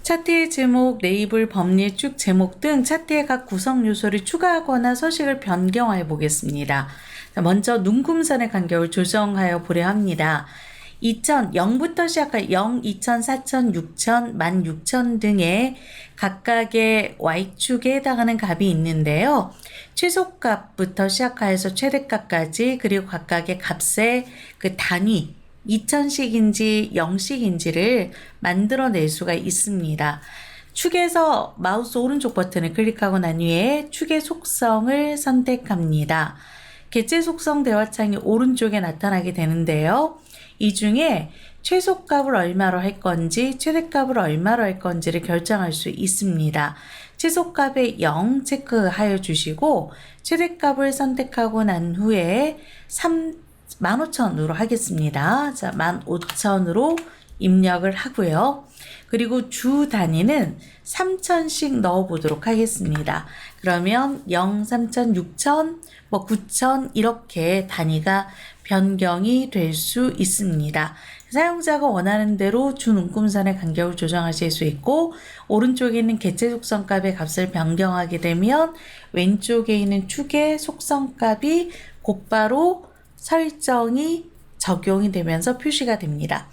차트의 제목, 레이블, 법리의 쭉 제목 등 차트의 각 구성 요소를 추가하거나 서식을 변경하여 보겠습니다. 먼저 눈금선의 간격을 조정하여 보려 합니다. 0부터 시작한 0, 2000, 4000, 6000, 16000 등의 각각의 Y축에 해당하는 값이 있는데요. 최소값부터 시작하여서 최대값까지 그리고 각각의 값의 그 단위 2000식인지 0식인지를 만들어낼 수가 있습니다. 축에서 마우스 오른쪽 버튼을 클릭하고 난 후에 축의 속성을 선택합니다. 객체 속성 대화창이 오른쪽에 나타나게 되는데요. 이 중에 최소값을 얼마로 할 건지 최대값을 얼마로 할 건지를 결정할 수 있습니다. 최소값에 0 체크하여 주시고 최대값을 선택하고 난 후에 15,000으로 하겠습니다. 자, 15,000으로 입력을 하고요. 그리고 주 단위는 3000씩 넣어 보도록 하겠습니다. 그러면 0, 3000, 6000, 9000 이렇게 단위가 변경이 될 수 있습니다. 사용자가 원하는 대로 주 눈금선의 간격을 조정하실 수 있고 오른쪽에 있는 객체 속성 값의 값을 변경하게 되면 왼쪽에 있는 축의 속성 값이 곧바로 설정이 적용이 되면서 표시가 됩니다.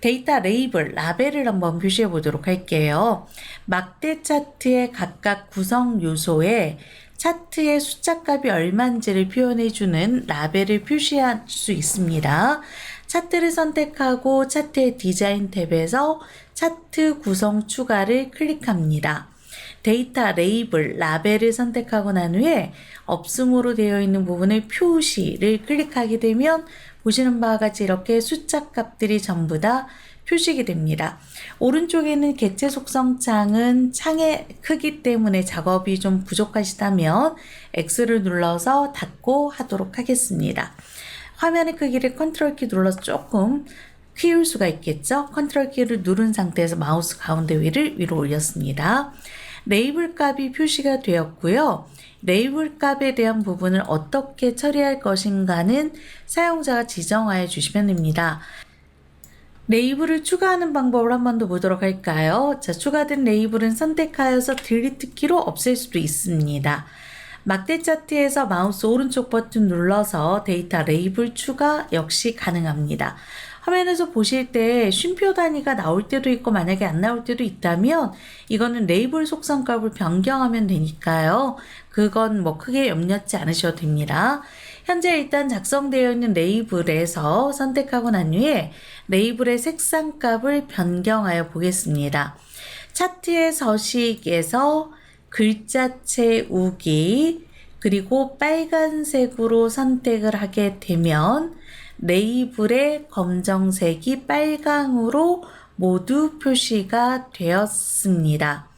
데이터 레이블, 라벨을 한번 표시해 보도록 할게요. 막대 차트의 각각 구성 요소에 차트의 숫자 값이 얼마인지를 표현해주는 라벨을 표시할 수 있습니다. 차트를 선택하고 차트의 디자인 탭에서 차트 구성 추가를 클릭합니다. 데이터 레이블, 라벨을 선택하고 난 후에 없음으로 되어 있는 부분을 표시를 클릭하게 되면 보시는 바와 같이 이렇게 숫자 값들이 전부 다 표시가 됩니다. 오른쪽에 있는 객체 속성 창은 창의 크기 때문에 작업이 좀 부족하시다면 X를 눌러서 닫고 하도록 하겠습니다. 화면의 크기를 컨트롤 키 눌러서 조금 키울 수가 있겠죠? 컨트롤 키를 누른 상태에서 마우스 가운데 위로 올렸습니다. 레이블 값이 표시가 되었고요. 레이블 값에 대한 부분을 어떻게 처리할 것인가는 사용자가 지정하여 주시면 됩니다. 레이블을 추가하는 방법을 한 번 더 보도록 할까요? 자, 추가된 레이블은 선택하여서 딜리트 키로 없앨 수도 있습니다. 막대 차트에서 마우스 오른쪽 버튼 눌러서 데이터 레이블 추가 역시 가능합니다. 화면에서 보실 때 쉼표 단위가 나올 때도 있고 만약에 안 나올 때도 있다면 이거는 레이블 속성 값을 변경하면 되니까요. 그건 크게 염려치 않으셔도 됩니다. 현재 일단 작성되어 있는 레이블에서 선택하고 난 후에 레이블의 색상 값을 변경하여 보겠습니다. 차트의 서식에서 글자 채우기 그리고 빨간색으로 선택을 하게 되면 레이블의 검정색이 빨강으로 모두 표시가 되었습니다.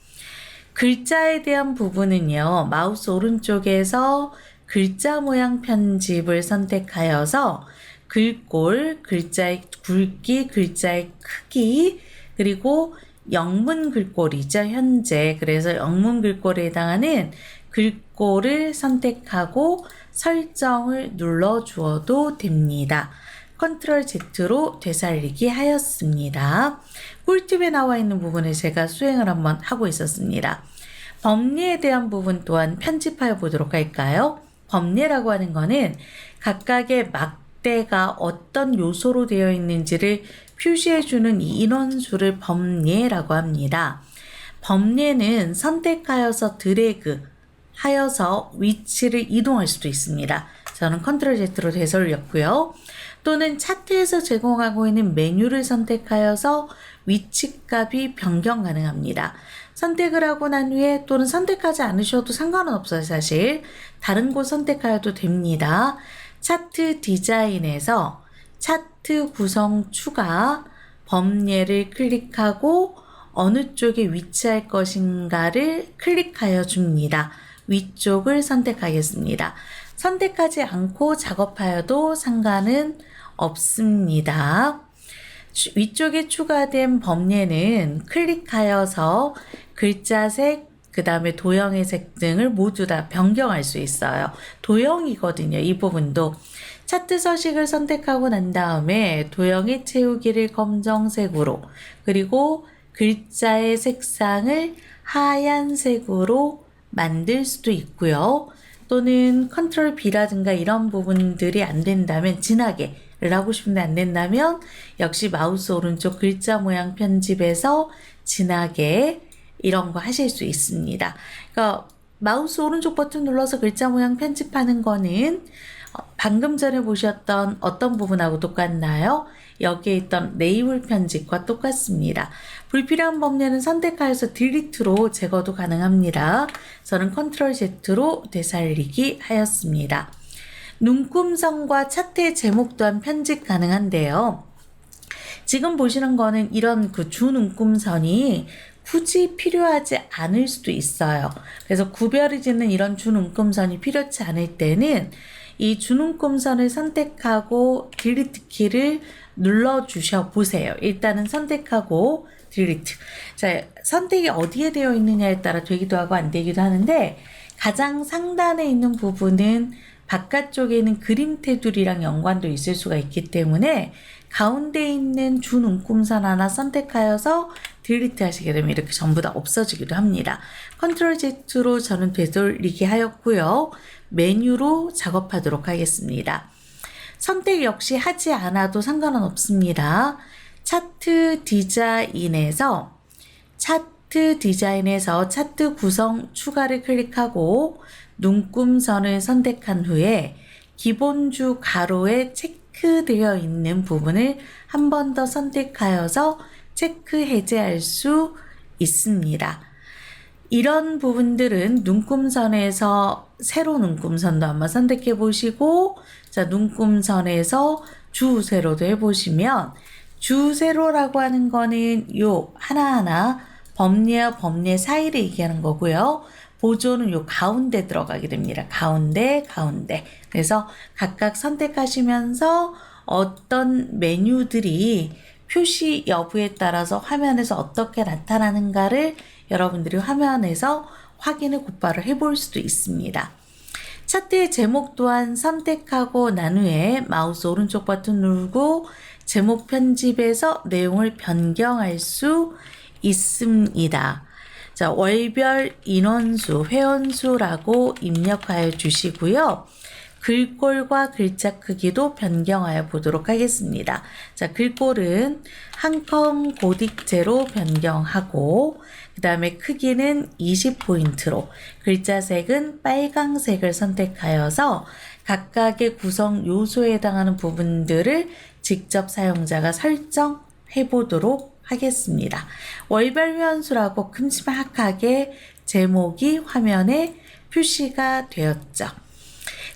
글자에 대한 부분은요, 마우스 오른쪽에서 글자 모양 편집을 선택하여서 글꼴, 글자의 굵기, 글자의 크기, 그리고 영문 글꼴이죠, 현재. 그래서 영문 글꼴에 해당하는 글꼴을 선택하고 설정을 눌러 주어도 됩니다. 컨트롤 Z로 되살리기 하였습니다. 꿀팁에 나와 있는 부분을 제가 수행을 한번 하고 있었습니다. 법리에 대한 부분 또한 편집하여 보도록 할까요? 법리라고 하는 거는 각각의 막대가 어떤 요소로 되어 있는지를 표시해주는 이 인원수를 법리라고 합니다. 법리는 선택하여서 드래그 하여서 위치를 이동할 수도 있습니다. 저는 컨트롤 Z로 되살렸고요. 또는 차트에서 제공하고 있는 메뉴를 선택하여서 위치값이 변경 가능합니다. 선택을 하고 난 후에 또는 선택하지 않으셔도 상관은 없어요. 사실 다른 곳 선택하여도 됩니다. 차트 디자인에서 차트 구성 추가 법례를 클릭하고 어느 쪽에 위치할 것인가를 클릭하여 줍니다. 위쪽을 선택하겠습니다. 선택하지 않고 작업하여도 상관은 없습니다. 위쪽에 추가된 법례는 클릭하여서 글자색, 그 다음에 도형의 색 등을 모두 다 변경할 수 있어요. 도형이거든요. 이 부분도. 차트 서식을 선택하고 난 다음에 도형의 채우기를 검정색으로 그리고 글자의 색상을 하얀색으로 만들 수도 있고요. 또는 컨트롤 B라든가 이런 부분들이 안 된다면 진하게를 하고 싶은데 안 된다면 역시 마우스 오른쪽 글자 모양 편집에서 진하게 이런 거 하실 수 있습니다. 그러니까 마우스 오른쪽 버튼 눌러서 글자 모양 편집하는 거는 방금 전에 보셨던 어떤 부분하고 똑같나요? 여기에 있던 레이블 편집과 똑같습니다. 불필요한 범례는 선택하여서 딜리트로 제거도 가능합니다. 저는 컨트롤 Z로 되살리기 하였습니다. 눈금선과 차트의 제목 또한 편집 가능한데요. 지금 보시는 거는 이런 그 주눈금선이 굳이 필요하지 않을 수도 있어요. 그래서 구별이 짓는 이런 주눈금선이 필요치 않을 때는 이 주눈금선을 선택하고 딜리트 키를 눌러주셔 보세요. 일단은 선택하고 딜리트. 자, 선택이 어디에 되어 있느냐에 따라 되기도 하고 안 되기도 하는데 가장 상단에 있는 부분은 바깥쪽에 있는 그림 테두리랑 연관도 있을 수가 있기 때문에 가운데 있는 주눈금선 하나 선택하여서 딜리트 하시게 되면 이렇게 전부 다 없어지기도 합니다. 컨트롤 Z로 저는 되돌리기 하였고요. 메뉴로 작업하도록 하겠습니다. 선택 역시 하지 않아도 상관은 없습니다. 차트 디자인에서 차트 구성 추가를 클릭하고 눈금선을 선택한 후에 기본주 가로에 체크되어 있는 부분을 한 번 더 선택하여서 체크 해제할 수 있습니다. 이런 부분들은 눈금선에서 세로 눈금선도 한번 선택해 보시고, 자, 눈금선에서 주세로도 해보시면, 주세로라고 하는 거는 요 하나하나 범례와 범례 사이를 얘기하는 거고요. 보조는 요 가운데 들어가게 됩니다. 가운데. 그래서 각각 선택하시면서 어떤 메뉴들이 표시 여부에 따라서 화면에서 어떻게 나타나는가를 여러분들이 화면에서 확인을 곧바로 해볼 수도 있습니다. 차트의 제목 또한 선택하고 난 후에 마우스 오른쪽 버튼 누르고 제목 편집에서 내용을 변경할 수 있습니다. 자, 월별 인원수, 회원수라고 입력하여 주시고요. 글꼴과 글자 크기도 변경하여 보도록 하겠습니다. 자, 글꼴은 한컴 고딕제로 변경하고 그 다음에 크기는 20포인트로 글자 색은 빨강색을 선택하여서 각각의 구성 요소에 해당하는 부분들을 직접 사용자가 설정해 보도록 하겠습니다. 월별 회원수라고 큼지막하게 제목이 화면에 표시가 되었죠.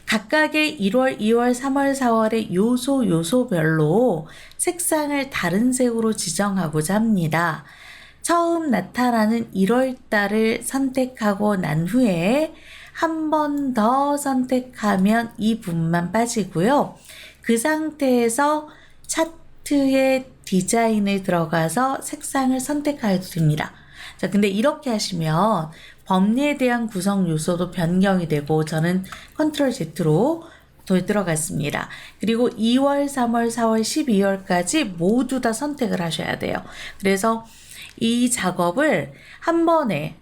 각각의 1월, 2월, 3월, 4월의 요소별로 색상을 다른 색으로 지정하고자 합니다. 처음 나타나는 1월 달을 선택하고 난 후에 한 번 더 선택하면 이 부분만 빠지고요. 그 상태에서 차트의 디자인에 들어가서 색상을 선택하여도 됩니다. 자, 근데 이렇게 하시면 범례에 대한 구성 요소도 변경이 되고 저는 컨트롤 Z로 들어갔습니다. 그리고 2월, 3월, 4월, 12월까지 모두 다 선택을 하셔야 돼요. 그래서 이 작업을 한 번에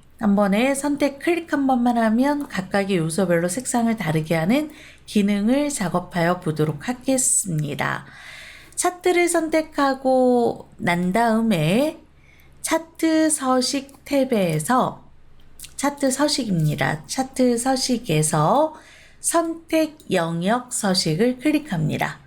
선택 클릭 한 번만 하면 각각의 요소별로 색상을 다르게 하는 기능을 작업하여 보도록 하겠습니다. 차트를 선택하고 난 다음에 차트 서식 탭에서 차트 서식입니다. 차트 서식에서 선택 영역 서식을 클릭합니다.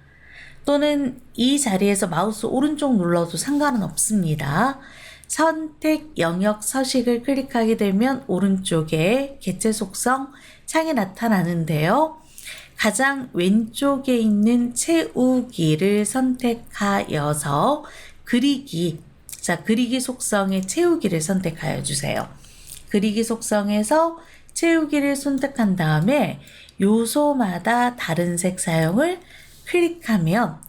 또는 이 자리에서 마우스 오른쪽 눌러도 상관은 없습니다. 선택 영역 서식을 클릭하게 되면 오른쪽에 개체 속성 창이 나타나는데요. 가장 왼쪽에 있는 채우기를 선택하여서 그리기 속성의 채우기를 선택하여 주세요. 그리기 속성에서 채우기를 선택한 다음에 요소마다 다른 색 사용을 클릭하면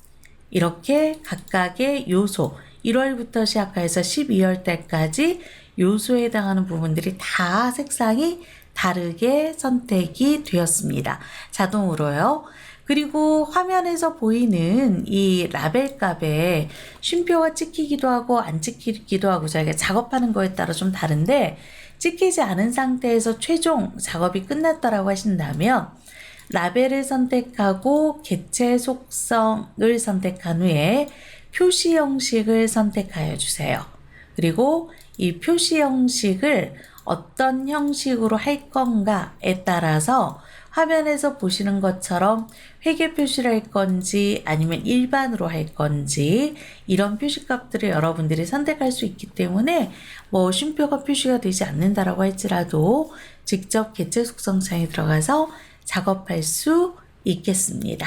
이렇게 각각의 요소 1월부터 시작해서 12월 달까지 요소에 해당하는 부분들이 다 색상이 다르게 선택이 되었습니다. 자동으로요. 그리고 화면에서 보이는 이 라벨 값에 쉼표가 찍히기도 하고 안 찍히기도 하고 저희가 작업하는 거에 따라 좀 다른데, 찍히지 않은 상태에서 최종 작업이 끝났다라고 하신다면 라벨을 선택하고 개체 속성을 선택한 후에 표시 형식을 선택하여 주세요. 그리고 이 표시 형식을 어떤 형식으로 할 건가에 따라서 화면에서 보시는 것처럼 회계 표시를 할 건지 아니면 일반으로 할 건지 이런 표시값들을 여러분들이 선택할 수 있기 때문에 뭐 쉼표가 표시가 되지 않는다라고 할지라도 직접 개체 속성 창에 들어가서 작업할 수 있겠습니다.